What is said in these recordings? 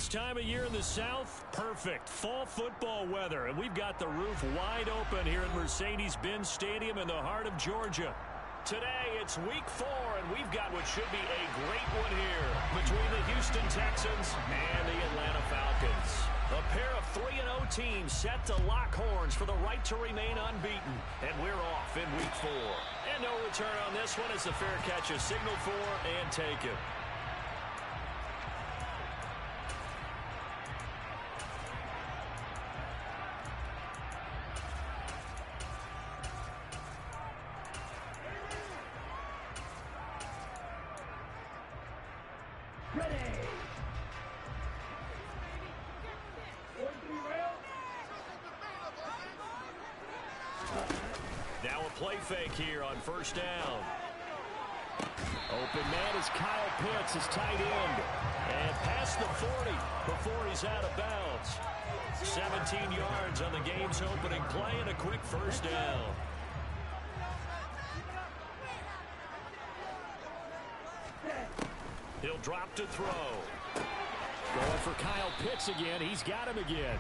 This time of year in the South, perfect. Fall football weather, and we've got the roof wide open here at Mercedes-Benz Stadium in the heart of Georgia. Today, it's week 4, and we've got what should be a great one here between the Houston Texans and the Atlanta Falcons. A pair of 3-0 teams set to lock horns for the right to remain unbeaten. And we're off in week 4. And no return on this one as the fair catch is signaled for and taken. Now a play fake here on first down. Open man is Kyle Pitts, his tight end. And past the 40 before he's out of bounds. 17 yards on the game's opening play and a quick first down. He'll drop to throw. Going for Kyle Pitts again. He's got him again.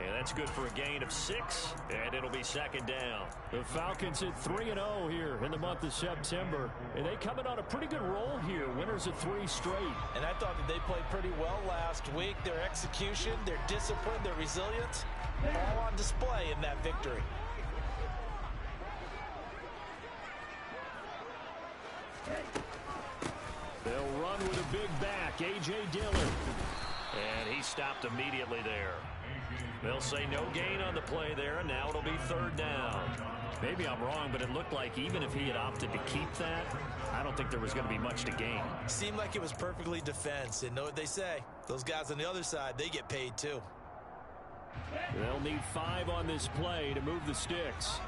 And that's good for a gain of 6, and it'll be second down. The Falcons hit 3-0 here in the month of September, and they coming on a pretty good roll here, winners of 3 straight. And I thought that they played pretty well last week. Their execution, their discipline, their resilience, all on display in that victory. They'll run with a big back, A.J. Dillon. And he stopped immediately there. They'll say no gain on the play there, and now it'll be third down. Maybe I'm wrong, but it looked like even if he had opted to keep that, I don't think there was going to be much to gain. Seemed like it was perfectly defense, and know what they say. Those guys on the other side, they get paid too. They'll need 5 on this play to move the sticks.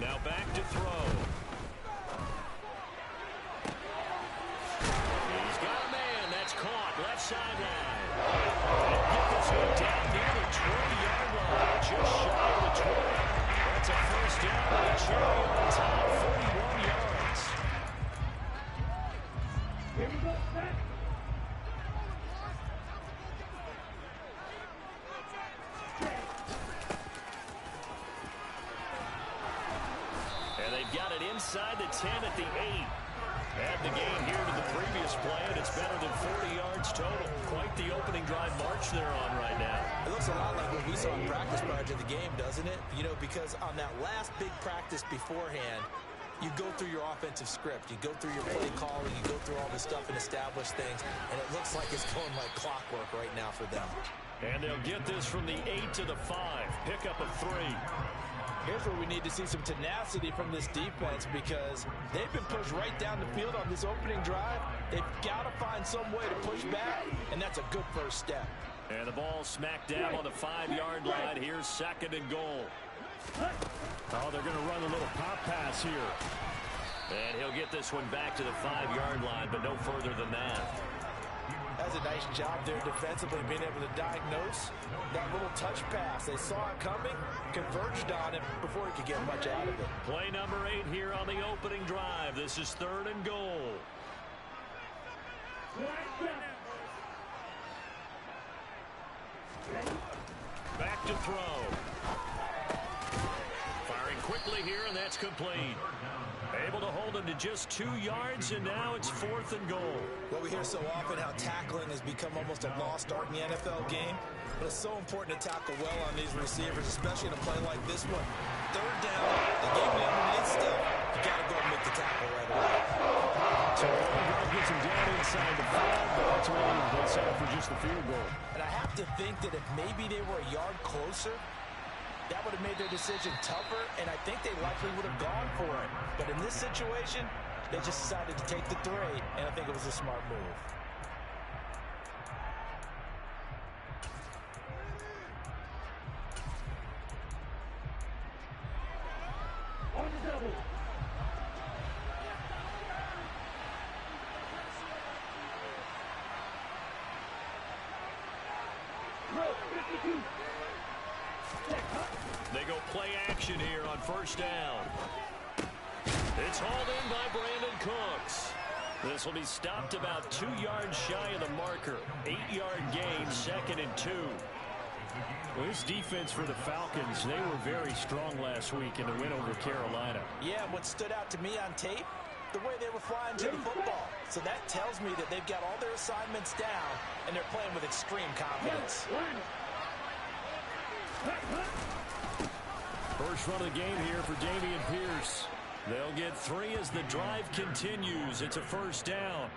Now back to throw. Caught left sideline. And get this one down near the 20-yard line, just shy of the 20. That's a first down and a cherry on top, 41 yards. Here we go, back. And they've got it inside the 10 at the 8. Add the gain here to the previous play, and it's better than 40 yards total. Quite the opening drive march they're on right now. It looks a lot like what we saw in practice prior to the game, doesn't it? You know, because on that last big practice beforehand, you go through your offensive script. You go through your play calling. You go through all this stuff and establish things, and it looks like it's going like clockwork right now for them. And they'll get this from the 8 to the 5. Pick up a 3. Here's where we need to see some tenacity from this defense because they've been pushed right down the field on this opening drive. They've got to find some way to push back, and that's a good first step. And the ball smacked down on the 5-yard line. Here's second and goal. Oh, they're going to run a little pop pass here. And he'll get this one back to the 5-yard line, but no further than that. That's a nice job there defensively, being able to diagnose that little touch pass. They saw it coming, converged on it before he could get much out of it. Play number 8 here on the opening drive. This is third and goal. Back to throw. Firing quickly here, and that's complete. Able to hold him to just 2 yards, and now it's 4th and goal. Well, we hear so often how tackling has become almost a lost art in the NFL game, but it's so important to tackle well on these receivers, especially in a play like this one. Third down, the game eliminates stuff. You got to go and make the tackle right away. So the gets him down inside the 5, but ultimately they settle for just the field goal. And I have to think that if maybe they were a yard closer, that would have made their decision tougher, and I think they likely would have gone for it. But in this situation, they just decided to take the 3, and I think it was a smart move. On the double. They go play action here on first down. It's hauled in by Brandon Cooks. This will be stopped about 2 yards shy of the marker. 8-yard gain, 2nd and 2. Well, this defense for the Falcons, they were very strong last week in the win over Carolina. Yeah, what stood out to me on tape, the way they were flying to the football. So that tells me that they've got all their assignments down, and they're playing with extreme confidence. First run of the game here for Dameon Pierce. They'll get 3 as the drive continues. It's a first down.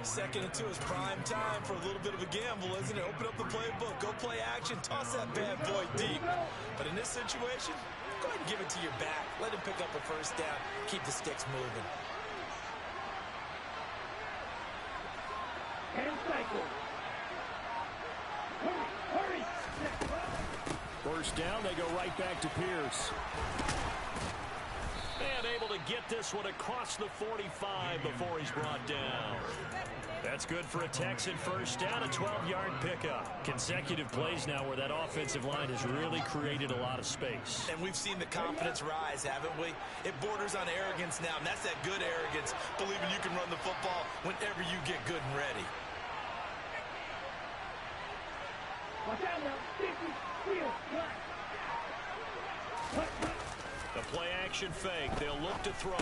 2nd and 2 is prime time for a little bit of a gamble, isn't it? Open up the playbook, go play action, toss that bad boy deep. But in this situation, go ahead and give it to your back. Let him pick up a first down. Keep the sticks moving. And cycle. Hurry. First down, they go right back to Pierce. And able to get this one across the 45 before he's brought down. That's good for a Texan first down, a 12-yard pickup. Consecutive plays now where that offensive line has really created a lot of space. And we've seen the confidence rise, haven't we? It borders on arrogance now, and that's that good arrogance, believing you can run the football whenever you get good and ready. Watch out now. 50, steal, The play-action fake. They'll look to throw.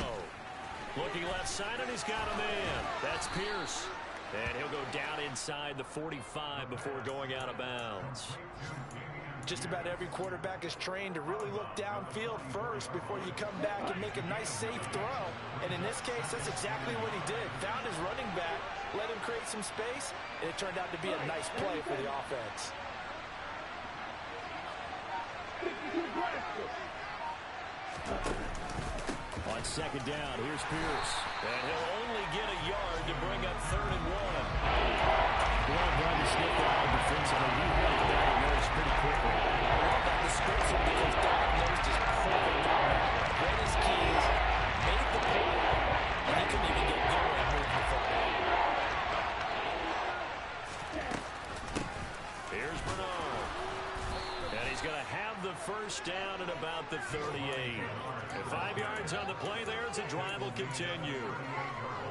Looking left side, and he's got a man. That's Pierce. And he'll go down inside the 45 before going out of bounds. Just about every quarterback is trained to really look downfield first before you come back and make a nice, safe throw. And in this case, that's exactly what he did. Found his running back, let him create some space, and it turned out to be a nice play for the offense. On 2nd down, here's Pierce. And he'll only get a yard to bring up 3rd and 1. Well, trying to sniff that out defensively. He had the diagnosed pretty quickly. I love that description because diagnosed is perfect. Read his keys, made the play, and he couldn't even get going and move the football. Here's Bernard. And he's going to have the first down at about the 38. And 5 yards on the play there as the drive will continue.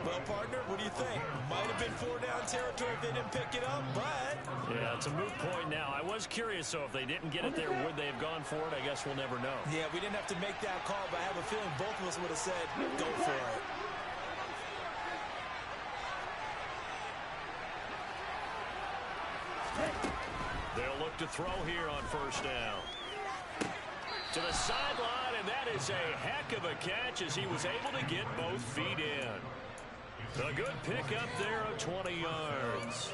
Well, partner, what do you think? Might have been 4-down territory if they didn't pick it up, but... Yeah, it's a moot point now. I was curious, so if they didn't get it there, would they have gone for it? I guess we'll never know. Yeah, we didn't have to make that call, but I have a feeling both of us would have said, go for it. They'll look to throw here on first down. To the sideline, and that is a heck of a catch as he was able to get both feet in. A good pickup there of 20 yards.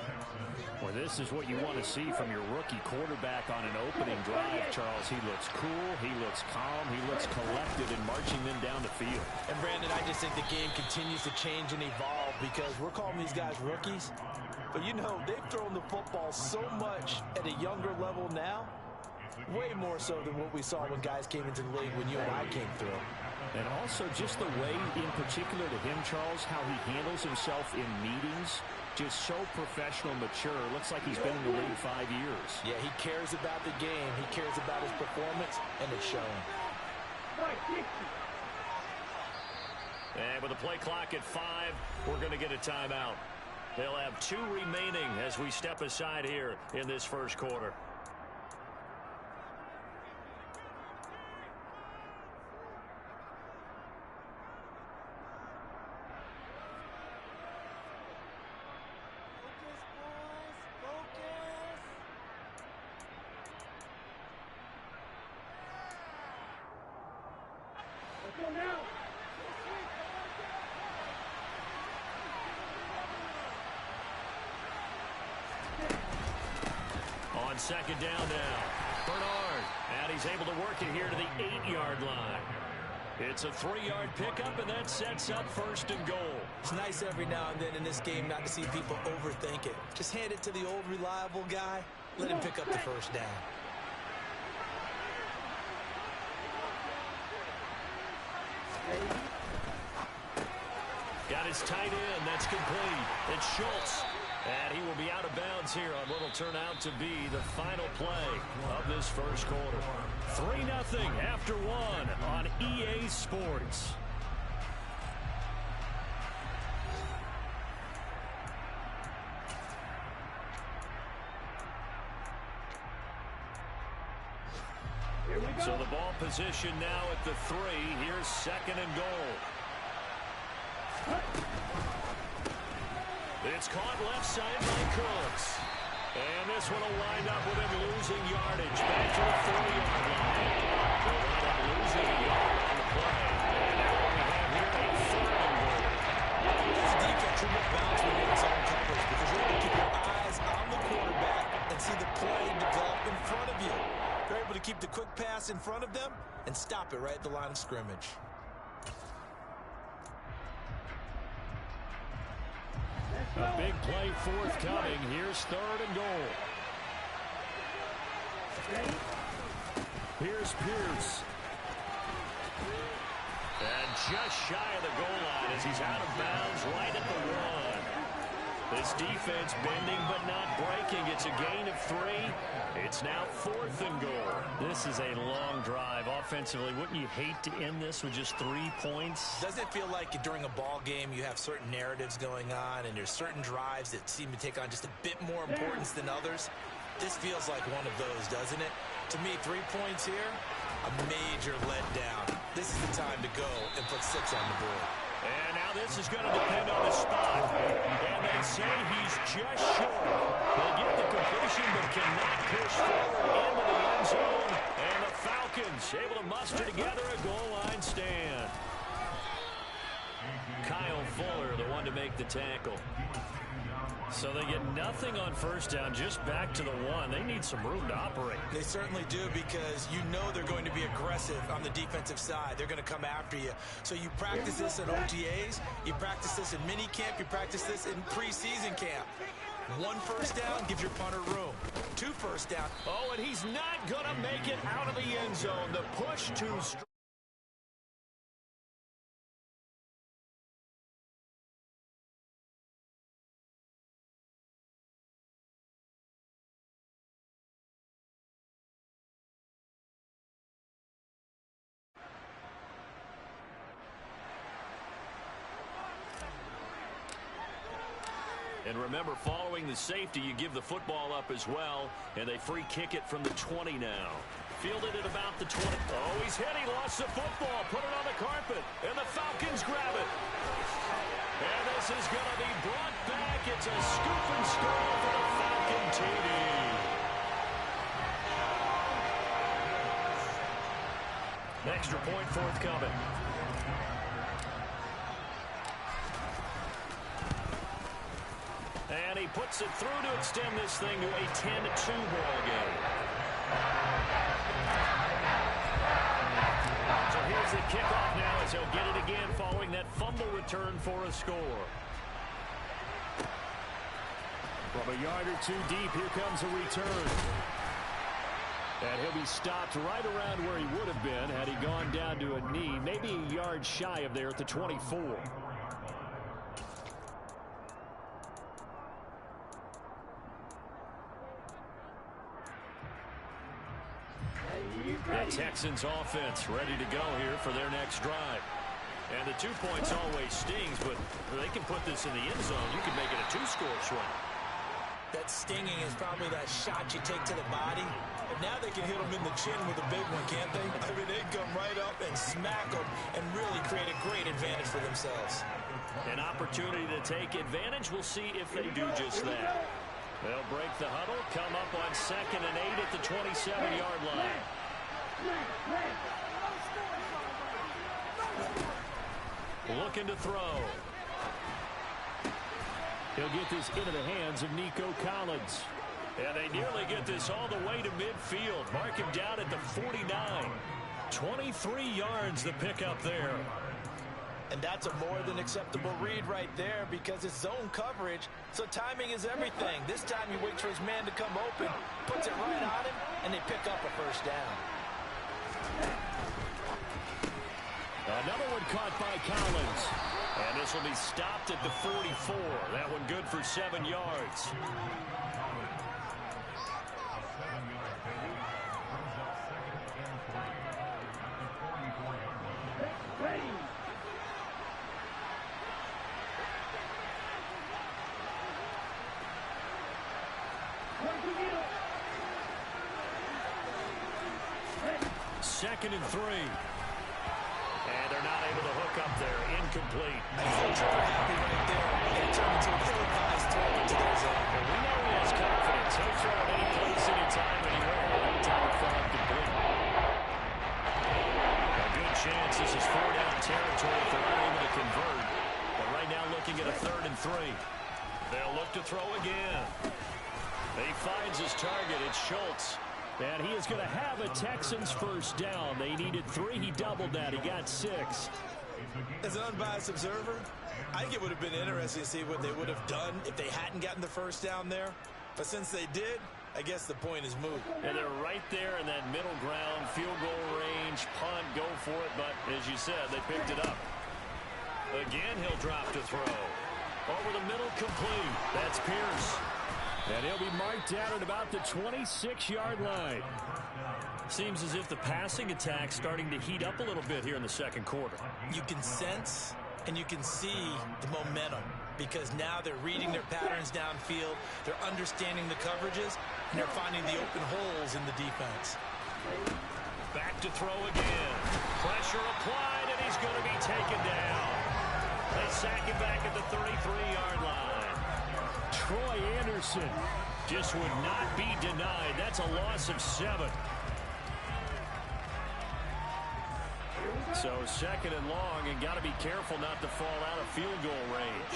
Well, this is what you want to see from your rookie quarterback on an opening drive, Charles. He looks cool, he looks calm, he looks collected in marching them down the field. And, Brandon, I just think the game continues to change and evolve because we're calling these guys rookies. But, you know, they've thrown the football so much at a younger level now, way more so than what we saw when guys came into the league when you and I came through. And also just the way, in particular to him, Charles, how he handles himself in meetings, just so professional, mature. Looks like he's been in the league 5 years. Yeah, he cares about the game. He cares about his performance, and it's showing. And with the play clock at 5, we're going to get a timeout. They'll have 2 remaining as we step aside here in this first quarter. On 2nd down now, Bernard, and he's able to work it here to the 8-yard line. It's a 3-yard pickup, and that sets up 1st and goal. It's nice every now and then in this game not to see people overthink it. Just hand it to the old reliable guy, let him pick up the first down. Got his tight end. That's complete. It's Schultz. And he will be out of bounds here on what will turn out to be the final play of this first quarter. 3-0 after 1 on EA Sports. So the ball position now at the 3. Here's 2nd and goal. It's caught left side by Cooks. And this one will wind up with him losing yardage. Back to the 40-yard line. They'll wind up losing a yard on the play. And now we have here a 3rd and goal. This defense should make bounds when you're in zone coverage because you're able to keep your eyes on the quarterback and see the play develop in front of you. They're able to keep the quick pass in front of them and stop it right at the line of scrimmage. A big play forthcoming. Here's 3rd and goal. Here's Pierce. And just shy of the goal line as he's out of bounds right at the 1. This defense bending but not breaking. It's a gain of 3. It's now 4th and goal. This is a long drive offensively. Wouldn't you hate to end this with just 3 points? Doesn't it feel like during a ball game you have certain narratives going on and there's certain drives that seem to take on just a bit more importance than others? This feels like one of those, doesn't it? To me, 3 points here, a major letdown. This is the time to go and put 6 on the board. And now this is going to depend on his spot. And they say he's just short. He'll get the completion but cannot push forward into the end zone. And the Falcons able to muster together a goal line stand. Kyle Fuller, the one to make the tackle. So they get nothing on 1st down, just back to the 1. They need some room to operate. They certainly do because you know they're going to be aggressive on the defensive side. They're going to come after you. So you practice this in OTAs, you practice this in mini camp, you practice this in preseason camp. 1 first down, give your punter room. 2 first down. Oh, and he's not going to make it out of the end zone. The push too strong. And remember, following the safety, you give the football up as well, and they free kick it from the 20 now. Fielded at about the 20. Oh, he's hit. He lost the football. Put it on the carpet, and the Falcons grab it. And this is going to be brought back. It's a scoop and score for the Falcon TD. Extra point forthcoming. And he puts it through to extend this thing to a 10-2 ball game. So here's the kickoff now as he'll get it again following that fumble return for a score. From a yard or 2 deep, here comes a return. And he'll be stopped right around where he would have been had he gone down to a knee, maybe a yard shy of there at the 24. The Texans offense ready to go here for their next drive. And the 2 points always stings, but they can put this in the end zone. You can make it a 2-score swing. That stinging is probably that shot you take to the body. But now they can hit them in the chin with a big one, can't they? I mean, they come right up and smack them and really create a great advantage for themselves. An opportunity to take advantage. We'll see if they do just that. They'll break the huddle, come up on 2nd and 8 at the 27-yard line. Looking to throw. He'll get this into the hands of Nico Collins. And they nearly get this all the way to midfield. Mark him down at the 49. 23 yards the pickup there. And that's a more than acceptable read right there because it's zone coverage, so timing is everything. This time he waits for his man to come open, puts it right on him, and they pick up a first down. Another one caught by Collins. And this will be stopped at the 44. That one good for 7 yards. 2nd and 3. And they're not able to hook up there. Incomplete. I think Trevor happy right there. It turned into a ill-advised throw into their zone. Well, we know he has confidence. He'll throw it any place, anytime, anywhere. That time it fell incomplete. A good chance this is 4-down territory if they're unable to convert. But right now looking at a 3rd and 3. They'll look to throw again. He finds his target. It's Schultz. And he is going to have a Texans first down. They needed 3. He doubled that. He got 6. As an unbiased observer, I think it would have been interesting to see what they would have done if they hadn't gotten the first down there. But since they did, I guess the point is moot. And they're right there in that middle ground, field goal range, punt, go for it. But as you said, they picked it up. Again, he'll drop to throw. Over the middle, complete. That's Pierce. And he'll be marked down at about the 26-yard line. Seems as if the passing attack's starting to heat up a little bit here in the second quarter. You can sense and you can see the momentum because now they're reading their patterns downfield, they're understanding the coverages, and they're finding the open holes in the defense. Back to throw again. Pressure applied, and he's going to be taken down. They sack him back at the 33-yard line. Troy Anderson just would not be denied. That's a loss of 7. So 2nd and long, and got to be careful not to fall out of field goal range.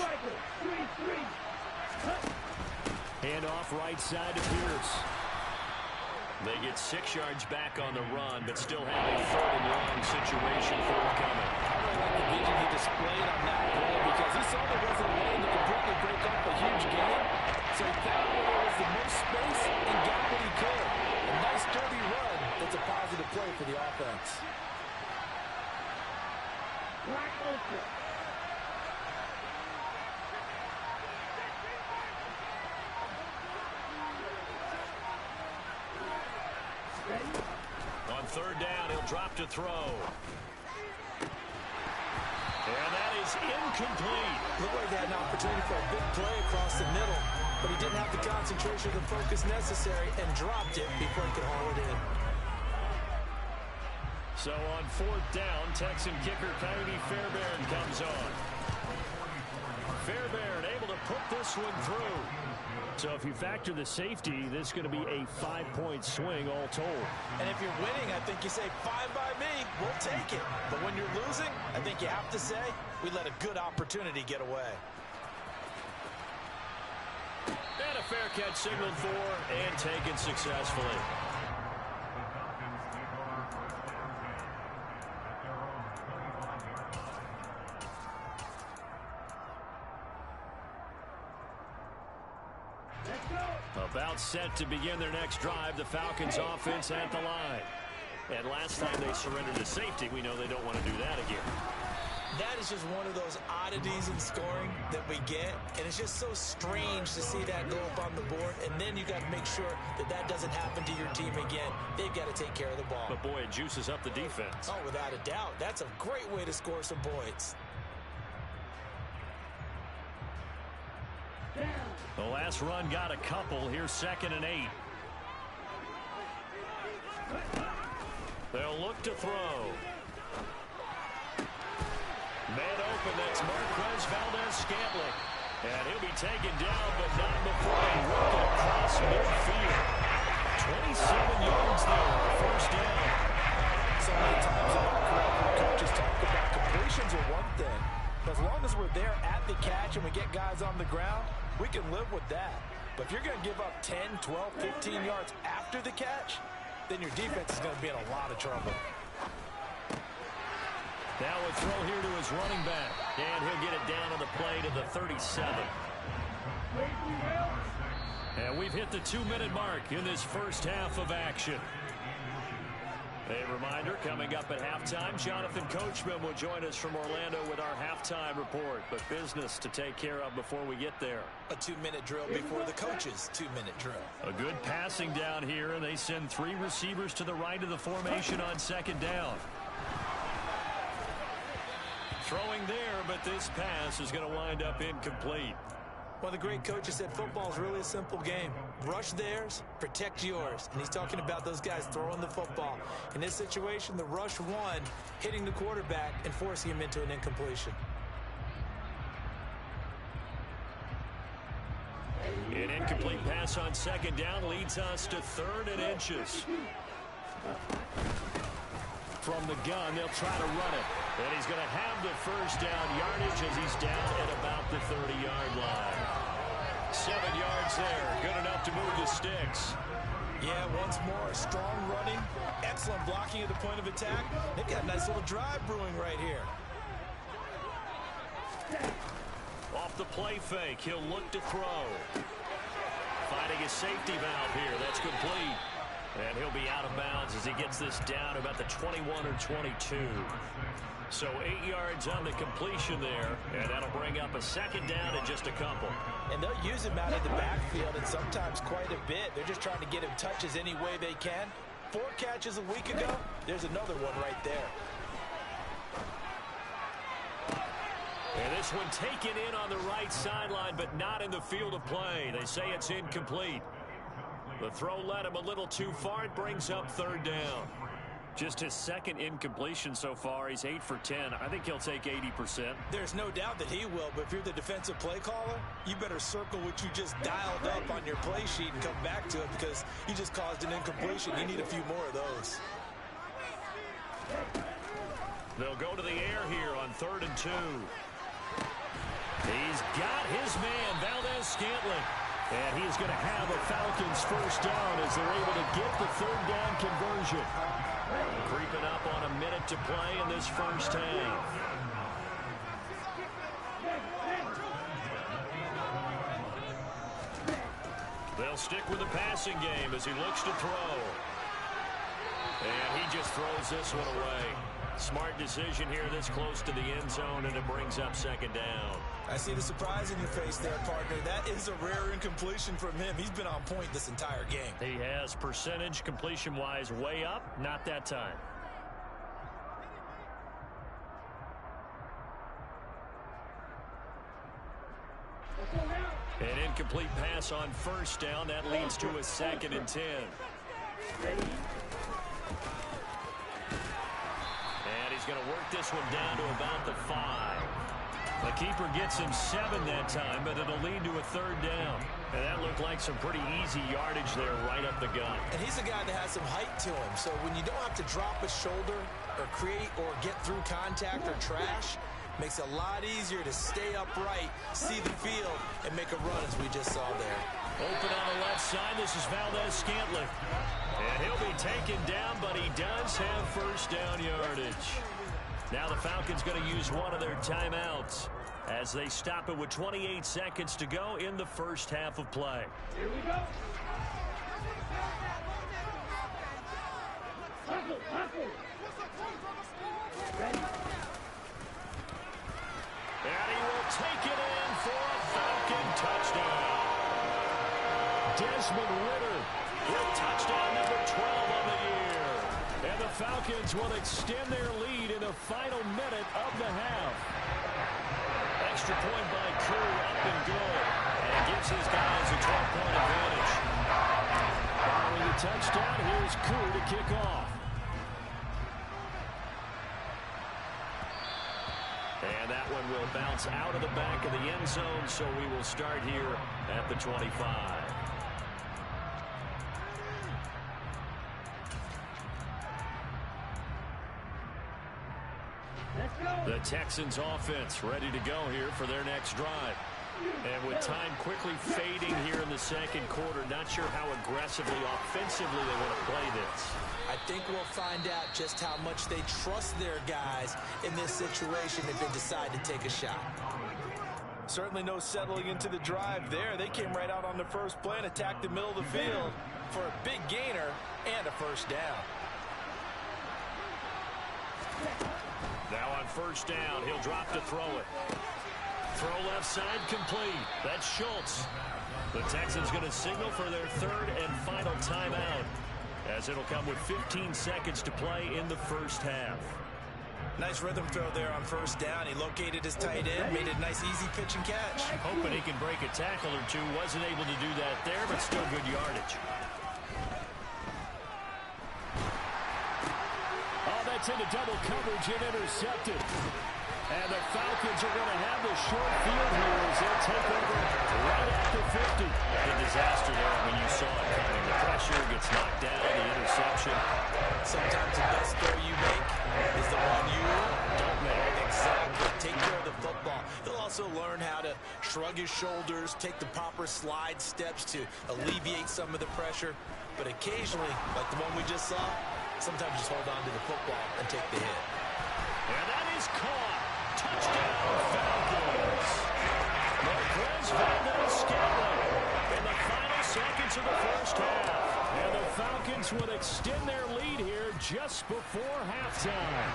Hand off right side to Pierce. They get 6 yards back on the run, but still have a 3rd and long situation forthcoming. I really like the vision he displayed on that play because he saw there wasn't a lane to completely break up a huge game. So he found where there was the most space and got what he could. A nice dirty run. That's a positive play for the offense. On 3rd down, he'll drop to throw. And that is incomplete. Looked like they had an opportunity for a big play across the middle, but he didn't have the concentration or the focus necessary and dropped it before he could haul it in. So on 4th down, Texan kicker Coyote Fairbairn comes on. Fairbairn able to put this one through. So if you factor the safety, this is going to be a 5-point swing all told. And if you're winning, I think you say, fine by me, we'll take it. But when you're losing, I think you have to say, we let a good opportunity get away. And a fair catch signaled for and taken successfully. About set to begin their next drive, the Falcons offense at the line. And last time they surrendered to safety, we know they don't want to do that again. That is just one of those oddities in scoring that we get, and it's just so strange to see that go up on the board, and then you got to make sure that that doesn't happen to your team again. They've got to take care of the ball. But boy, it juices up the defense. Oh, without a doubt. That's a great way to score some points. The last run got a couple. Here's 2nd and 8. They'll look to throw. Man open, that's Marquez Valdez-Scantling. And he'll be taken down, but not before they work it across midfield. 27 yards there, first down. So many times in my career, coaches talk about completions are one thing. As long as we're there at the catch and we get guys on the ground, we can live with that. But if you're going to give up 10, 12, 15 yards after the catch, then your defense is going to be in a lot of trouble. Now a throw here to his running back. And he'll get it down on the play to the 37. And we've hit the 2-minute mark in this first half of action. A reminder, coming up at halftime, Jonathan Coachman will join us from Orlando with our halftime report. But business to take care of before we get there. A 2-minute drill before the coach's 2-minute drill. A good passing down here, and they send 3 receivers to the right of the formation on 2nd down. Throwing there, but this pass is going to wind up incomplete. Well, the great coach said football is really a simple game. Rush theirs, protect yours. And he's talking about those guys throwing the football. In this situation, the rush won, hitting the quarterback and forcing him into an incompletion. An incomplete pass on second down leads us to 3rd and inches. From the gun, they'll try to run it. And he's going to have the first down yardage as he's down at about the 30-yard line. 7 yards there. Good enough to move the sticks. Yeah, once more, strong running, excellent blocking at the point of attack. They've got a nice little drive brewing right here. Off the play fake, he'll look to throw. Finding a safety valve here. That's complete. And he'll be out of bounds as he gets this down about the 21 or 22. So 8 yards on the completion there, and that'll bring up a second down in just a couple. And they'll use him out of the backfield, and sometimes quite a bit. They're just trying to get him touches any way they can. 4 catches a week ago, there's another one right there. And this one taken in on the right sideline, but not in the field of play. They say it's incomplete. The throw led him a little too far. It brings up 3rd down. Just his 2nd incompletion so far. He's 8 for 10. I think he'll take 80%. There's no doubt that he will, but if you're the defensive play caller, you better circle what you just dialed up on your play sheet and come back to it because you just caused an incompletion. You need a few more of those. They'll go to the air here on 3rd and 2. He's got his man, Valdez-Scantling. And he's going to have a Falcons first down as they're able to get the 3rd down conversion. Creeping up on a minute to play in this first half. They'll stick with the passing game as he looks to throw. And he just throws this one away. Smart decision here this close to the end zone, and it brings up 2nd down. I see the surprise in your face there, partner. That is a rare incompletion from him. He's been on point this entire game. He has percentage completion-wise way up, not that time. An incomplete pass on first down. That leads to a 2nd and 10. And he's going to work this one down to about the 5. The keeper gets him 7 that time, but it'll lead to a 3rd down. And that looked like some pretty easy yardage there right up the gut. And he's a guy that has some height to him. So when you don't have to drop a shoulder or create or get through contact or trash, makes it a lot easier to stay upright, see the field, and make a run as we just saw there. Open on the left side. This is Valdez-Scantling. And he'll be taken down, but he does have first down yardage. Now the Falcons going to use one of their timeouts as they stop it with 28 seconds to go in the first half of play. Here we go. Hustle, hustle. Ready? And he will take it in for a Falcon touchdown. Desmond Ridder with touchdown number 12 on the year. And the Falcons will extend their lead in the final minute of the half. Extra point by Curry up and good. And it gives his guys a 12-point advantage. Following the touchdown, here's Curry to kick off. And that one will bounce out of the back of the end zone, so we will start here at the 25. The Texans offense ready to go here for their next drive. And with time quickly fading here in the second quarter, not sure how aggressively, offensively they want to play this. I think we'll find out just how much they trust their guys in this situation if they decide to take a shot. Certainly no settling into the drive there. They came right out on the first play and attacked the middle of the field for a big gainer and a first down. Now on first down, he'll drop to throw it. Throw left side complete. That's Schultz. The Texans going to signal for their 3rd and final timeout, as it'll come with 15 seconds to play in the first half. Nice rhythm throw there on first down. He located his tight end, made it a nice easy pitch and catch. Hoping he can break a tackle or two. Wasn't able to do that there, but still good yardage. Oh, that's into double coverage and intercepted. And the Falcons are going to have the short field here as they'll take over right after 50. The disaster there when you saw it coming. The pressure gets knocked down, the interception. Sometimes the best throw you make is the one you don't make. Exactly. Take care of the football. He'll also learn how to shrug his shoulders, take the proper slide steps to alleviate some of the pressure. But occasionally, like the one we just saw, sometimes just hold on to the football and take the hit. And that is caught. Touchdown, Falcons. Marquez Valdez-Scantling in the final seconds of the first half. And the Falcons would extend their lead here just before halftime.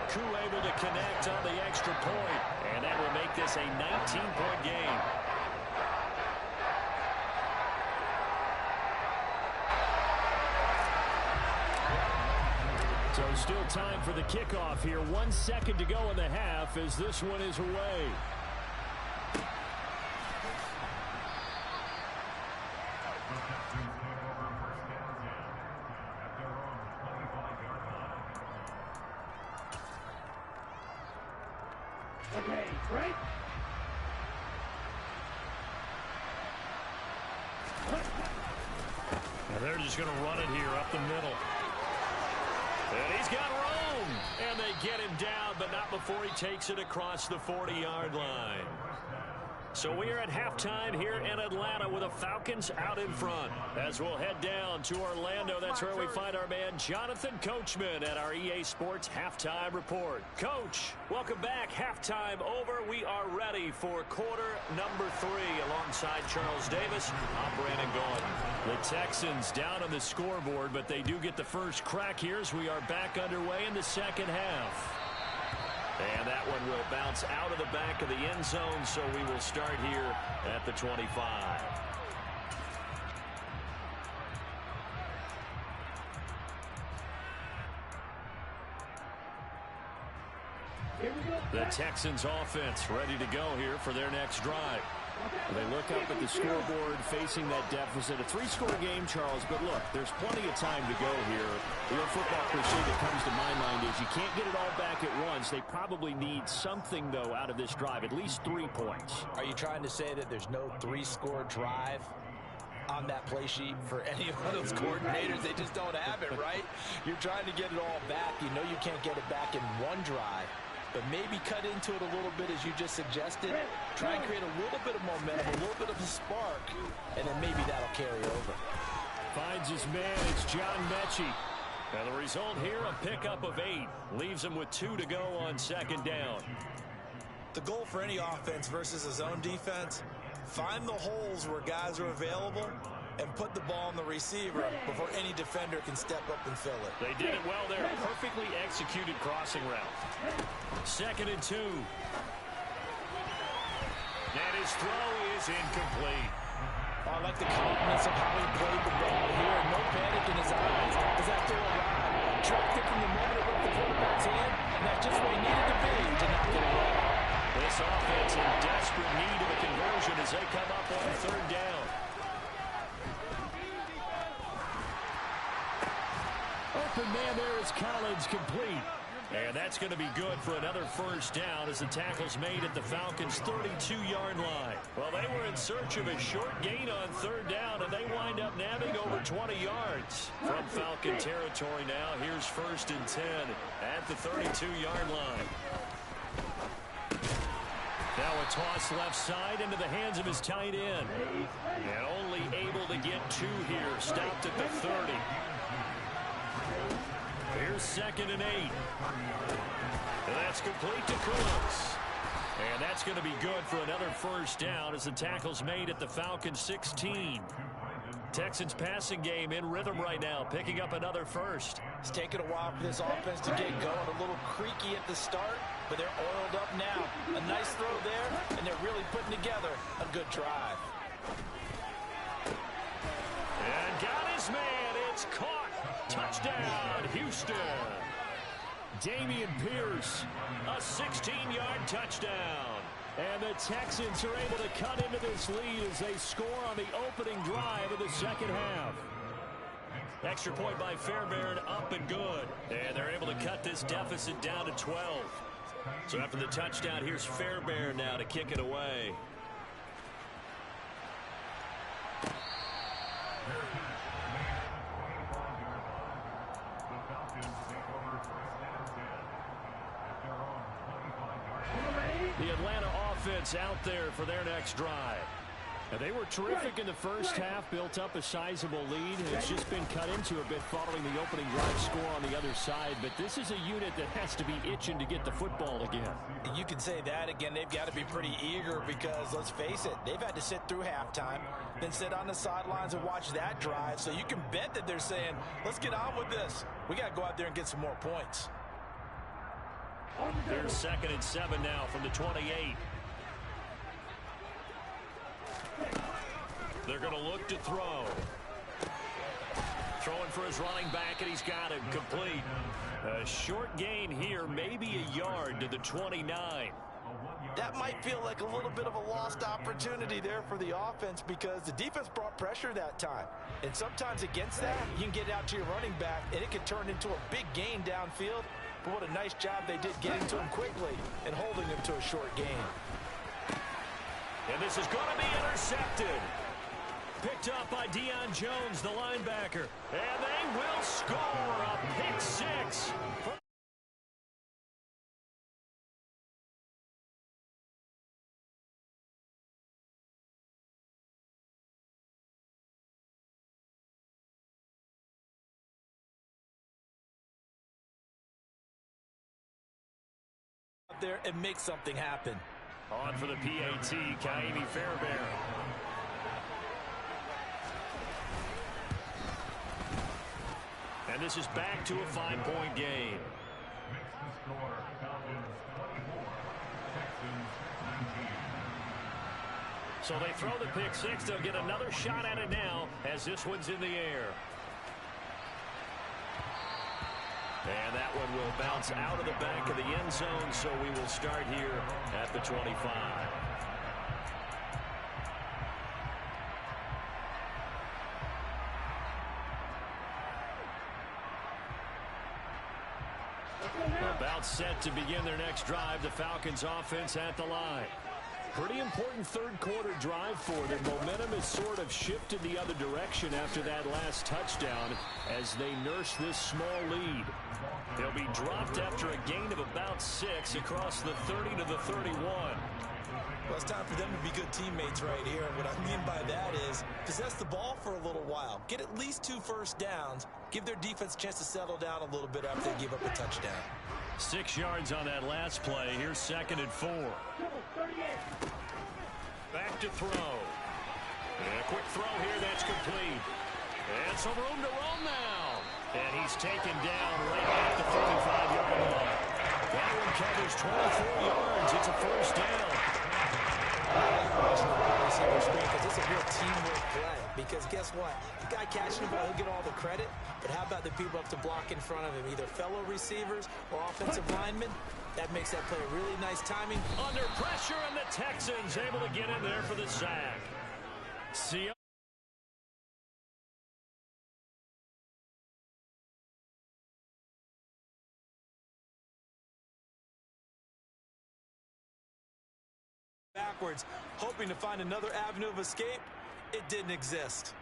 Koo able to connect on the extra point, and that will make this a 19-point game. So still time for the kickoff here. 1 second to go in the half as this one is away. Okay, right? Now they're just going to run it here up the middle. And he's got room. And they get him down, but not before he takes it across the 40-yard line. So we are at halftime here in Atlanta with the Falcons out in front. As we'll head down to Orlando, that's where we find our man Jonathan Coachman at our EA Sports Halftime Report. Coach, welcome back. Halftime over. We are ready for quarter number 3 alongside Charles Davis. I'm Brandon Gordon. The Texans down on the scoreboard, but they do get the first crack here as we are back underway in the second half. And that one will bounce out of the back of the end zone, so we will start here at the 25. The Texans offense ready to go here for their next drive. They look up at the scoreboard facing that deficit. A 3-score game, Charles, but look, there's plenty of time to go here. The old football cliche that comes to my mind is you can't get it all back at once. They probably need something, though, out of this drive, at least 3 points. Are you trying to say that there's no 3-score drive on that play sheet for any of those coordinators? They just don't have it, right? You're trying to get it all back. You know you can't get it back in one drive. But maybe cut into it a little bit as you just suggested. Try and create a little bit of momentum, a little bit of a spark, and then maybe that'll carry over. Finds his man. It's John Mechie. And the result here, a pickup of 8. Leaves him with 2 to go on second down. The goal for any offense versus a zone defense, find the holes where guys are available and put the ball on the receiver before any defender can step up and fill it. They did it well there. Perfectly executed crossing route. 2nd and 2. And his throw is incomplete. I like the confidence of how he played the ball here. No panic in his eyes as that throw arrived. Tracked it from the moment it left the quarterback's hand, and that's just where he needed to be to knock it away. This offense in desperate need of a conversion as they come up on 3rd down. Open man there is Collins, complete. And that's going to be good for another first down as the tackle's made at the Falcons' 32-yard line. Well, they were in search of a short gain on 3rd down, and they wind up nabbing over 20 yards. From Falcon territory now, here's 1st and 10 at the 32-yard line. Now a toss left side into the hands of his tight end. And only able to get 2 here, stopped at the 30. Here's 2nd and 8. And that's complete to Cooks. And that's going to be good for another first down as the tackle's made at the Falcons' 16. Texans passing game in rhythm right now, picking up another first. It's taken a while for this offense to get going. A little creaky at the start, but they're oiled up now. A nice throw there, and they're really putting together a good drive. And got his man. It's caught. Touchdown, Houston. Dameon Pierce, a 16-yard touchdown. And the Texans are able to cut into this lead as they score on the opening drive of the second half. Extra point by Fairbairn, up and good. And they're able to cut this deficit down to 12. So after the touchdown, here's Fairbairn now to kick it away. The Atlanta offense out there for their next drive. Now, they were terrific in the first half, built up a sizable lead. It's just been cut into a bit following the opening drive score on the other side. But this is a unit that has to be itching to get the football again. You can say that again. They've got to be pretty eager because, let's face it, they've had to sit through halftime, then sit on the sidelines and watch that drive. So you can bet that they're saying, let's get on with this. We got to go out there and get some more points. There's 2nd and 7 now from the 28. They're going to look to throw. Throwing for his running back, and he's got him complete. A short gain here, maybe a yard to the 29. That might feel like a little bit of a lost opportunity there for the offense because the defense brought pressure that time. And sometimes against that, you can get out to your running back, and it can turn into a big gain downfield. But what a nice job they did getting to him quickly and holding him to a short gain. And this is going to be intercepted. Picked up by Deion Jones, the linebacker. And they will score a pick six. Out there and make something happen. On for the PAT, Kaimi Fairbairn. And this is back to a 5-point game. So they throw the pick six. They'll get another shot at it now as this one's in the air. And that one will bounce out of the back of the end zone, so we will start here at the 25. About set to begin their next drive, the Falcons offense at the line. Pretty important third quarter drive for them. Momentum has sort of shifted the other direction after that last touchdown as they nurse this small lead. They'll be dropped after a gain of about 6 across the 30 to the 31. Well, it's time for them to be good teammates right here. And what I mean by that is possess the ball for a little while. Get at least 2 first downs. Give their defense a chance to settle down a little bit after they give up a touchdown. 6 yards on that last play. Here's 2nd and 4. Back to throw. And a quick throw here. That's complete. And some room to roam now. And he's taken down right at the 35-yard line. That one covers 24 yards. It's a first down. Because it's a real teamwork play. Because guess what? The guy catching the ball, he'll get all the credit. But how about the people up to block in front of him? Either fellow receivers or offensive linemen. That makes that play really nice timing. Under pressure, and the Texans able to get in there for the sack. See backwards, hoping to find another avenue of escape. It didn't exist.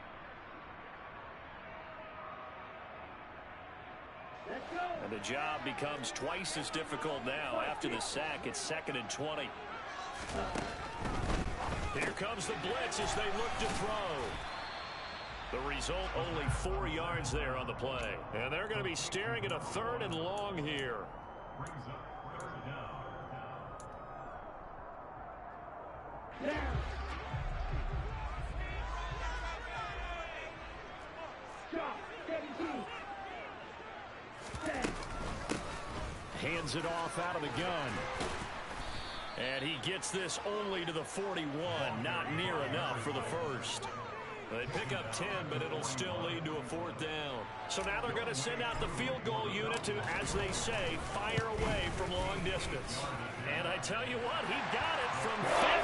And the job becomes twice as difficult now. After the sack, it's 2nd and 20. Here comes the blitz as they look to throw. The result, only 4 yards there on the play. And they're going to be staring at a 3rd and long here. Hands it off out of the gun. And he gets this only to the 41. Not near enough for the first. They pick up 10, but it'll still lead to a 4th down. So now they're going to send out the field goal unit to, as they say, fire away from long distance. And I tell you what, he got it from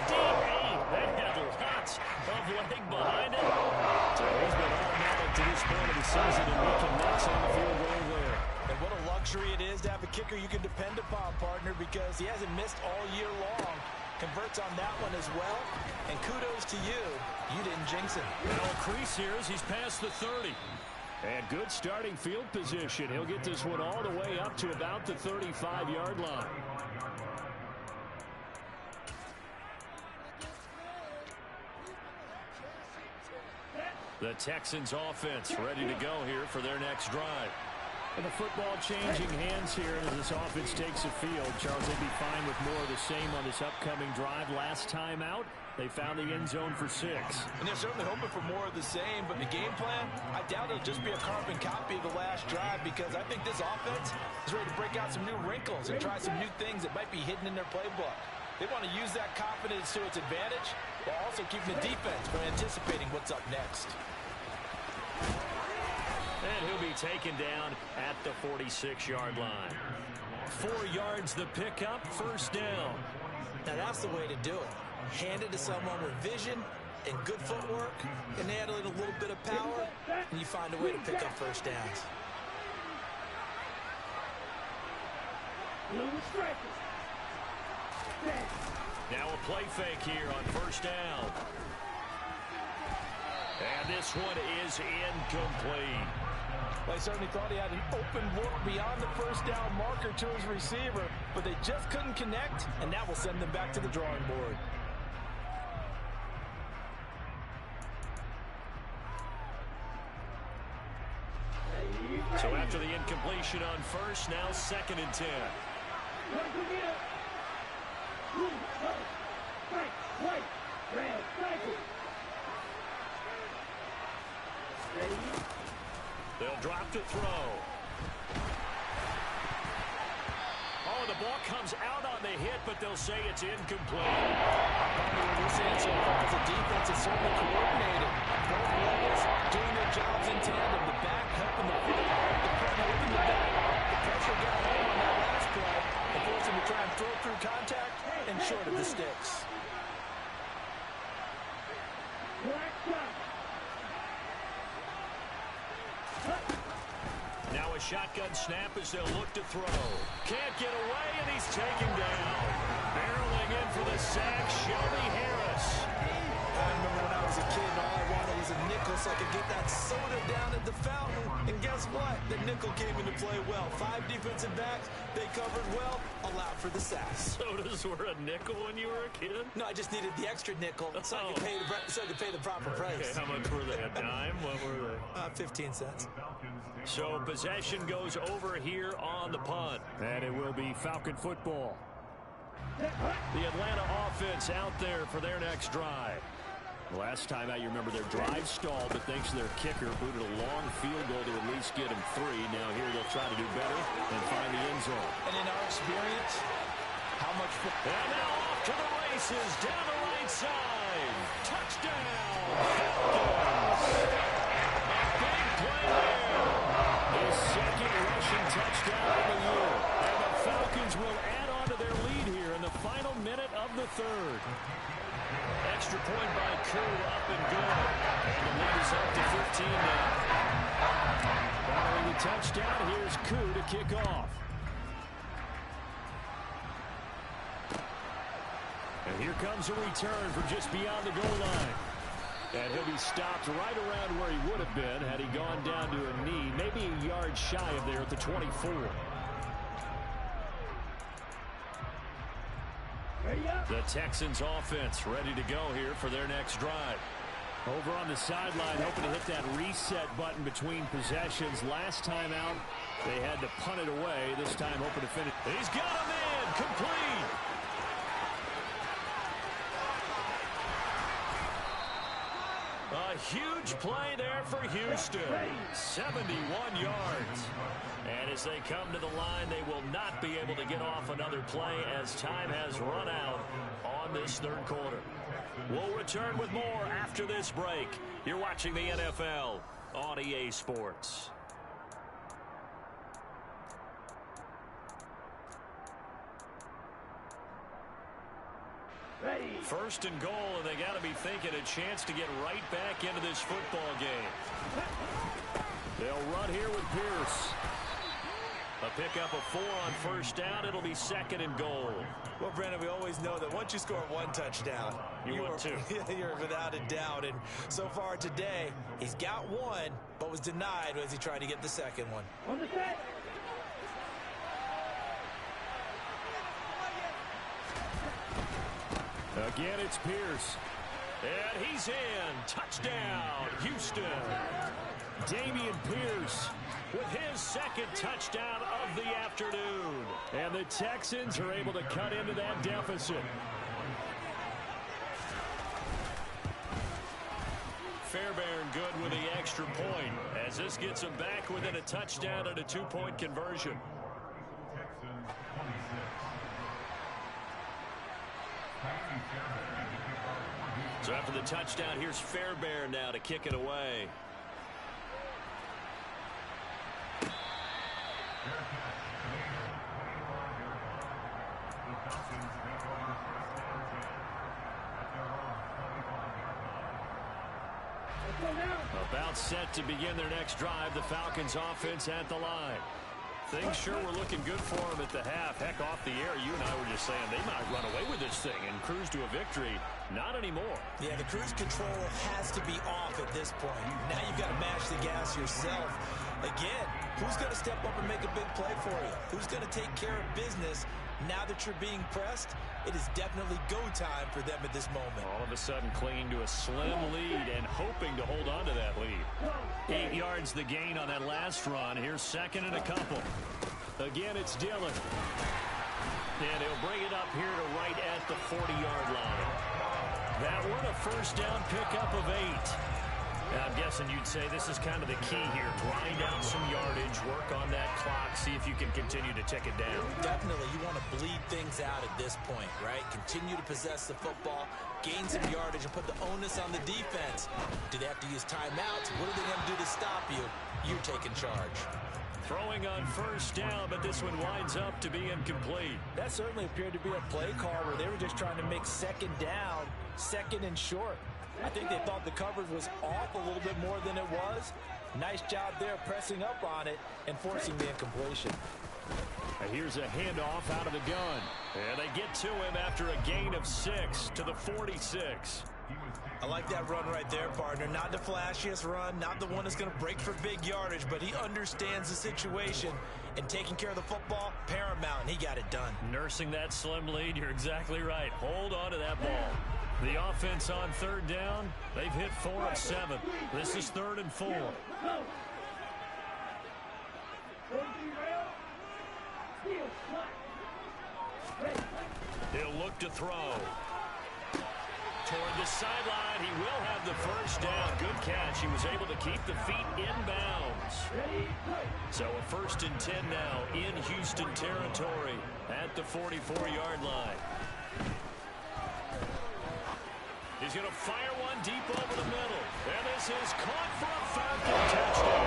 58. They had lots of leg behind it. So he's been automatic to this point of the season, and we can knock on the field goal there. And what a luxury it is to have a kicker you can depend upon, partner, because he hasn't missed all year long. Converts on that one as well. And kudos to you. You didn't jinx him. Now a crease here as he's past the 30. And good starting field position. He'll get this one all the way up to about the 35-yard line. The Texans offense ready to go here for their next drive. And the football changing hands here as this offense takes the field. Charles, they'd be fine with more of the same on this upcoming drive. Last time out, they found the end zone for 6. And they're certainly hoping for more of the same, but the game plan, I doubt it'll just be a carbon copy of the last drive, because I think this offense is ready to break out some new wrinkles and try some new things that might be hidden in their playbook. They want to use that confidence to its advantage while also keeping the defense from anticipating what's up next. And he'll be taken down at the 46-yard line. 4 yards the pickup, first down. Now that's the way to do it. Hand it to someone with vision and good footwork, and add in a little bit of power, and you find a way to pick up first downs. Now a play fake here on first down. And this one is incomplete. Well, I certainly thought he had an open look beyond the first down marker to his receiver, but they just couldn't connect, and that will send them back to the drawing board. So after the incompletion on first, now 2nd and 10. They'll drop to throw. Oh, the ball comes out on the hit, but they'll say it's incomplete. What we're seeing so far as a defense is certainly coordinated. Both levels doing their jobs in tandem. The back helping the front helping the back. The pressure got home on that last play and forced him to try and throw through contact and short of the sticks. Now a shotgun snap as they'll look to throw. Can't get away, and he's taken down. Barreling in for the sack, Shelby Harris. I remember when I was a kid and all I wanted was a nickel so I could get that soda down at the fountain. And guess what? The nickel came into play well. 5 defensive backs, they covered well, allowed for the sacks. Sodas were a nickel when you were a kid? No, I just needed the extra nickel so I could pay the proper price. Okay, how much were they? A dime? What were they? 15 cents. So possession goes over here on the punt. And it will be Falcon football. The Atlanta offense out there for their next drive. Last time out, you remember their drive stalled, but thanks to their kicker, booted a long field goal to at least get him 3. Now here they'll try to do better and find the end zone. And in our experience, how much... And now off to the races, down the right side. Touchdown, Falcons. A big play there. His 2nd rushing touchdown of the year. And the Falcons will add on to their lead here in the final minute of the 3rd. Extra point by Koo, up and good. And the lead is up to 15 now. Following the touchdown, here's Koo to kick off. And here comes a return from just beyond the goal line. And he'll be stopped right around where he would have been had he gone down to a knee, maybe a yard shy of there at the 24. The Texans offense ready to go here for their next drive. Over on the sideline, hoping to hit that reset button between possessions. Last time out, they had to punt it away. This time hoping to finish. He's got him in, complete. A huge play there for Houston. 71 yards. And as they come to the line, they will not be able to get off another play as time has run out on this 3rd quarter. We'll return with more after this break. You're watching the NFL on EA Sports. First and goal, and they got to be thinking a chance to get right back into this football game. They'll run here with Pierce. A pickup of 4 on first down. It'll be second and goal. Well, Brandon, we always know that once you score 1 touchdown, you're 2. You're without a doubt. And so far today, he's got 1, but was denied as he tried to get the second one. On the set. Again, it's Pierce. And he's in. Touchdown, Houston. Dameon Pierce with his second touchdown of the afternoon. And the Texans are able to cut into that deficit. Fairbairn good with the extra point as this gets him back within a touchdown and a 2-point conversion. So after the touchdown, here's Fairbairn now to kick it away. About set to begin their next drive. The Falcons offense at the line. Things sure were looking good for them at the half. Heck, off the air, you and I were just saying they might run away with this thing and cruise to a victory. Not anymore. Yeah, the cruise control has to be off at this point. Now you've got to mash the gas yourself. Again, who's going to step up and make a big play for you? Who's going to take care of business now that you're being pressed? It is definitely go time for them at this moment. All of a sudden clinging to a slim lead and hoping to hold on to that lead. 8 yards the gain on that last run. Here's second and a couple. Again, it's Dillon. And he'll bring it up here to right at the 40-yard line. That one a first down pickup of 8. Now, I'm guessing you'd say this is kind of the key here. Grind out some yardage, work on that clock, see if you can continue to tick it down. Definitely. You want to bleed things out at this point, right? Continue to possess the football, gain some yardage, and put the onus on the defense. Do they have to use timeouts? What are they going to do to stop you? You're taking charge. Throwing on first down, but this one winds up to be incomplete. That certainly appeared to be a play call where they were just trying to make second down, second and short. I think they thought the coverage was off a little bit more than it was. Nice job there pressing up on it and forcing the incompletion. Here's a handoff out of the gun. And they get to him after a gain of 6 to the 46. I like that run right there, partner. Not the flashiest run, not the one that's going to break for big yardage, but he understands the situation, and taking care of the football, paramount, and he got it done. Nursing that slim lead, you're exactly right. Hold on to that ball. The offense on third down, they've hit 4 of 7. This is 3rd and 4. He'll look to throw. Toward the sideline, he will have the first down. Good catch. He was able to keep the feet inbounds. So a 1st and 10 now in Houston territory at the 44-yard line. He's going to fire one deep over the middle. And this is caught for a Falcon touchdown.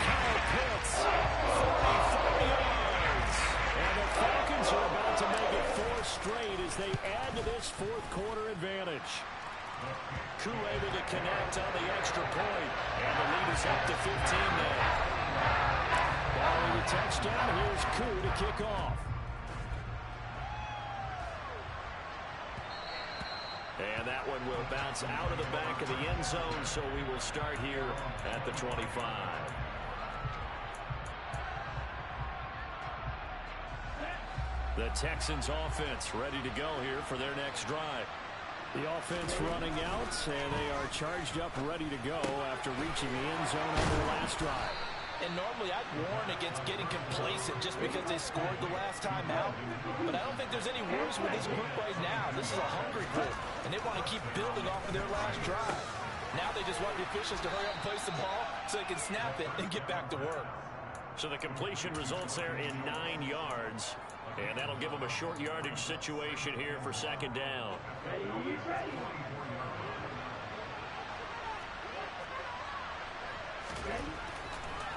Kyle Pitts, 44 yards. And the Falcons are about to make it 4 straight as they add to this 4th quarter advantage. Koo able to connect on the extra point. And the lead is up to 15 now. Following the touchdown, here's Koo to kick off. And that one will bounce out of the back of the end zone, so we will start here at the 25. The Texans offense ready to go here for their next drive. The offense running out, and they are charged up, ready to go after reaching the end zone on their last drive. And normally I'd warn against getting complacent just because they scored the last time out. But I don't think there's any worries with this group right now. This is a hungry group, and they want to keep building off of their last drive. Now they just want the officials to hurry up and place the ball so they can snap it and get back to work. So the completion results there in 9 yards. And that'll give them a short yardage situation here for 2nd down.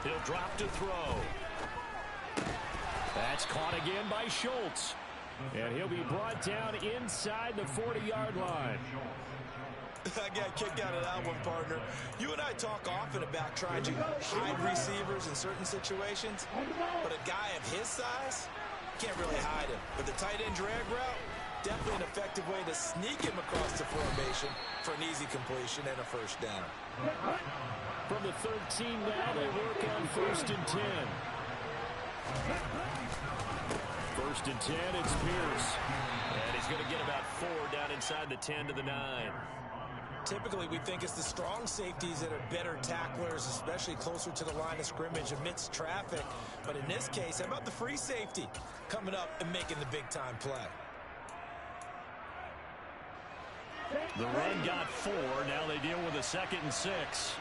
He'll drop to throw. That's caught again by Schultz. And he'll be brought down inside the 40-yard line. I got a kick out of that one, partner. You and I talk often about trying to hide receivers in certain situations, but a guy of his size can't really hide him. But the tight end drag route, definitely an effective way to sneak him across the formation for an easy completion and a first down. From the 13 now, they work on 1st and 10. 1st and 10, it's Pierce. And he's going to get about 4 down inside the 10 to the 9. Typically, we think it's the strong safeties that are better tacklers, especially closer to the line of scrimmage amidst traffic. But in this case, how about the free safety coming up and making the big-time play? The run got 4. Now they deal with a 2nd and 6.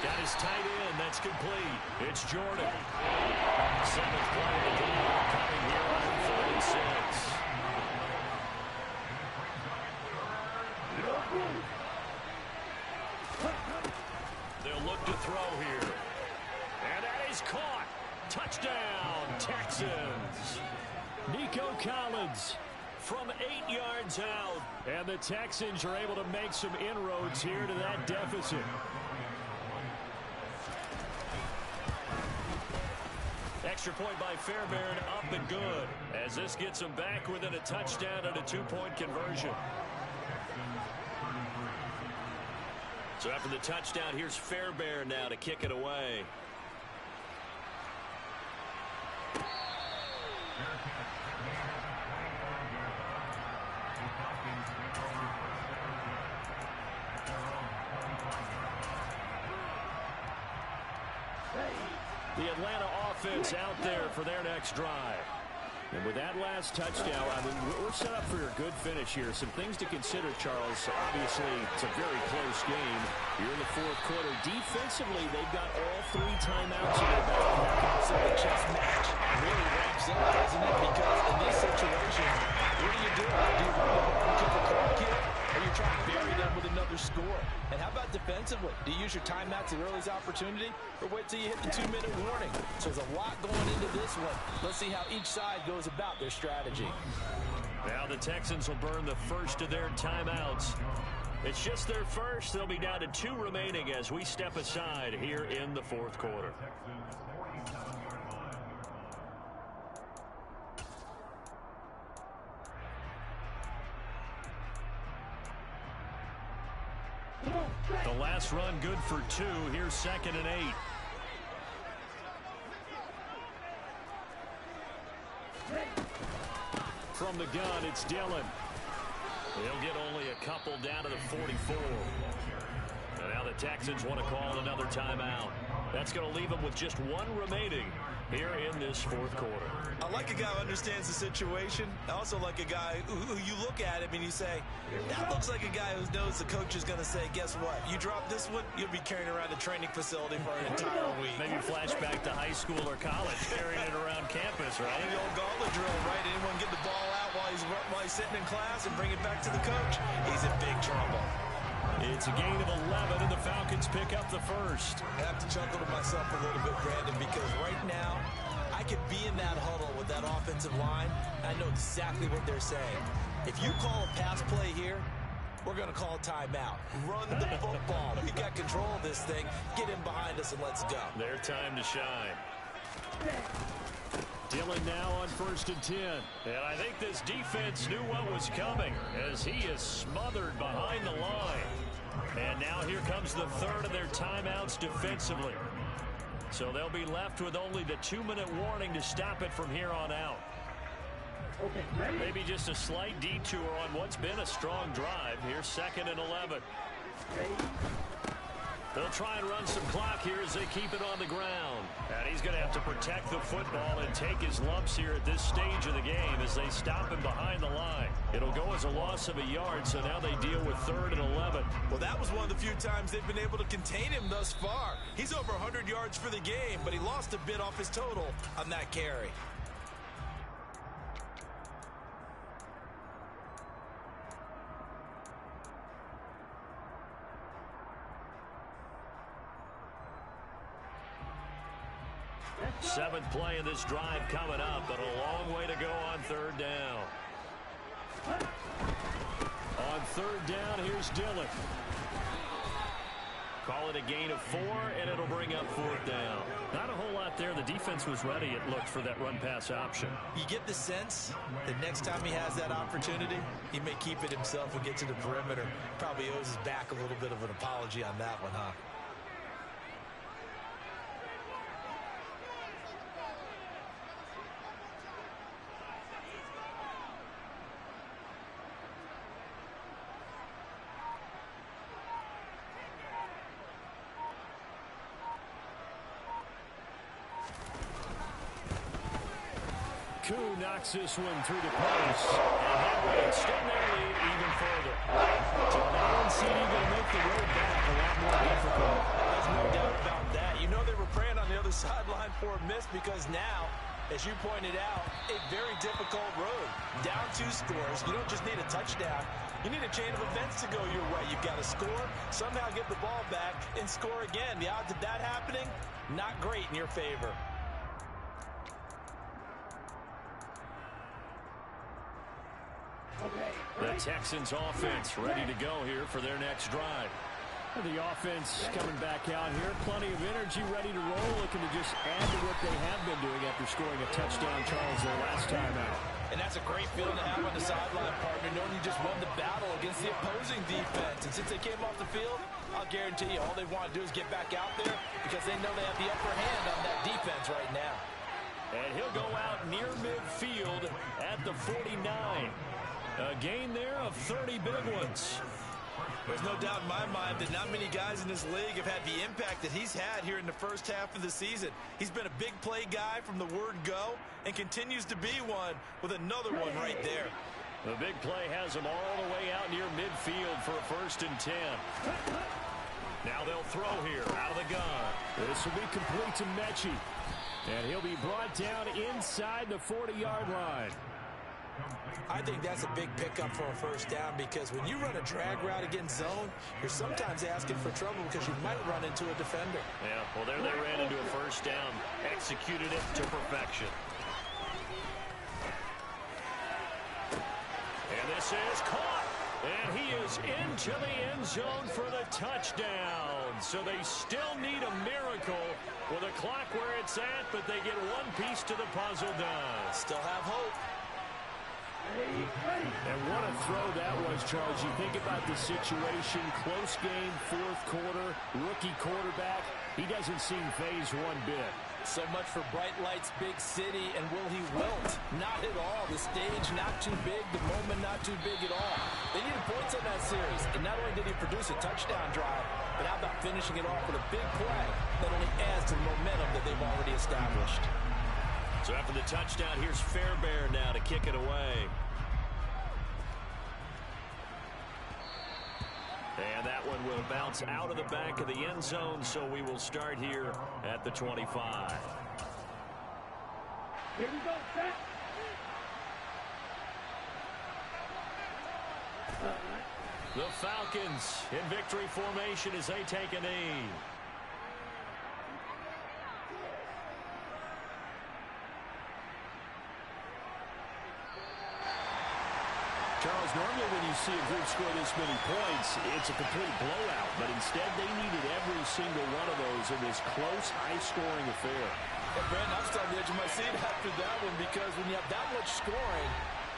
Got his tight end. That's complete. It's Jordan. 7th play of the game coming here on 4th and 6. They'll look to throw here. And that is caught. Touchdown, Texans. Nico Collins from 8 yards out. And the Texans are able to make some inroads here to that deficit. Extra point by Fairbairn, up and good, as this gets them back within a touchdown and a 2-point conversion. So after the touchdown, here's Fairbairn now to kick it away. The Atlanta offense out there for their next drive. And with that last touchdown, I mean, we're set up for a good finish here. Some things to consider, Charles. Obviously, it's a very close game. You're in the 4th quarter. Defensively, they've got all 3 timeouts in their back pocket. So the chess match really ramps up, doesn't it? Because in this situation, what do? Do you kick a clock here, or you try to bury them with another score? And how about defensively? Do you use your timeouts at earliest opportunity, or wait till you hit the 2-minute warning? So there's a lot going into this one. Let's see how each side goes about their strategy. Now the Texans will burn the first of their timeouts. It's just their first. They'll be down to 2 remaining as we step aside here in the 4th quarter. The last run good for 2. Here's 2nd and 8. From the gun, it's Dillon. He'll get only a couple down to the 44. And now the Texans want to call another timeout. That's going to leave them with just 1 remaining here in this 4th quarter. I like a guy who understands the situation. I also like a guy who you look at him and you say, that looks like a guy who knows the coach is going to say, guess what? You drop this one, you'll be carrying around a training facility for an entire week. Maybe flashback to high school or college, carrying it around campus, right? The old gauntlet drill, right? Anyone get the ball out while he's sitting in class and bring it back to the coach? He's in big trouble. It's a gain of 11, and the Falcons pick up the first. I have to chuckle to myself a little bit, Brandon, because right now, I could be in that huddle with that offensive line. I know exactly what they're saying. If you call a pass play here, we're going to call a timeout. Run the football. We got control of this thing. Get in behind us and let's go. Their time to shine. Dillon now on 1st and 10. And I think this defense knew what was coming as he is smothered behind the line. And now here comes the 3rd of their timeouts defensively. So they'll be left with only the 2-minute warning to stop it from here on out. Maybe just a slight detour on what's been a strong drive. Here's 2nd and 11. They'll try and run some clock here as they keep it on the ground. And he's going to have to protect the football and take his lumps here at this stage of the game as they stop him behind the line. It'll go as a loss of a yard, so now they deal with 3rd and 11. Well, that was one of the few times they've been able to contain him thus far. He's over 100 yards for the game, but he lost a bit off his total on that carry. Seventh play in this drive coming up, but a long way to go on third down. On third down, here's Dillon. Call it a gain of 4, and it'll bring up fourth down. Not a whole lot there. The defense was ready, it looked, for that run-pass option. You get the sense that next time he has that opportunity, he may keep it himself and get to the perimeter. Probably owes his back a little bit of an apology on that one, huh? Koo knocks this one through the post. And that way extend their lead even further. So that one seeming to make the road back a lot more difficult. There's no doubt about that. You know they were praying on the other sideline for a miss because now, as you pointed out, a very difficult road. Down 2 scores. You don't just need a touchdown. You need a chain of events to go your way. You've got to score, somehow get the ball back, and score again. The odds of that happening, not great in your favor. The Texans offense ready to go here for their next drive. The offense coming back out here. Plenty of energy, ready to roll, looking to just add to what they have been doing after scoring a touchdown, Charles, their last time out. And that's a great feeling to have on the sideline, partner, knowing you just won the battle against the opposing defense. And since they came off the field, I'll guarantee you all they want to do is get back out there because they know they have the upper hand on that defense right now. And he'll go out near midfield at the 49. A gain there of 30 big ones. There's no doubt in my mind that not many guys in this league have had the impact that he's had here in the first half of the season. He's been a big play guy from the word go and continues to be one with another one right there. The big play has him all the way out near midfield for a 1st and 10. Now they'll throw here out of the gun. This will be complete to Mechie. And he'll be brought down inside the 40-yard line. I think that's a big pickup for a 1st down because when you run a drag route against zone, you're sometimes asking for trouble because you might run into a defender. Yeah, well, there they ran into a 1st down, executed it to perfection. And this is caught, and he is into the end zone for the touchdown. So they still need a miracle with a clock where it's at, but they get one piece to the puzzle done. Still have hope. And what a throw that was, Charles. You think about the situation, close game, 4th quarter, rookie quarterback. He doesn't seem phased one bit. So much for bright lights, big city, and will he wilt? Not at all. The stage not too big, the moment not too big at all. They needed points on that series, and not only did he produce a touchdown drive, but how about finishing it off with a big play that only adds to the momentum that they've already established. So after the touchdown, here's Fairbairn now to kick it away. And that one will bounce out of the back of the end zone, so we will start here at the 25. Here we go, set. The Falcons in victory formation as they take a knee. Charles, normally when you see a group score this many points, it's a complete blowout. But instead, they needed every single one of those in this close, high-scoring affair. Hey, Brandon, I'm still on the edge of my seat after that one because when you have that much scoring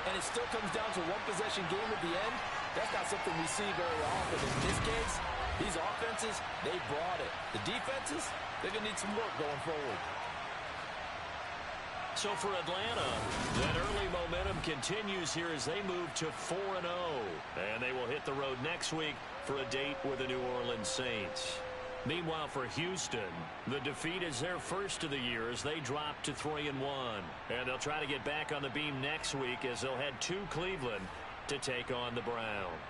and it still comes down to one possession game at the end, that's not something we see very often. In this case, these offenses, they brought it. The defenses, they're going to need some work going forward. So for Atlanta, that early momentum continues here as they move to 4-0. And they will hit the road next week for a date with the New Orleans Saints. Meanwhile, for Houston, the defeat is their first of the year as they drop to 3-1. And they'll try to get back on the beam next week as they'll head to Cleveland to take on the Browns.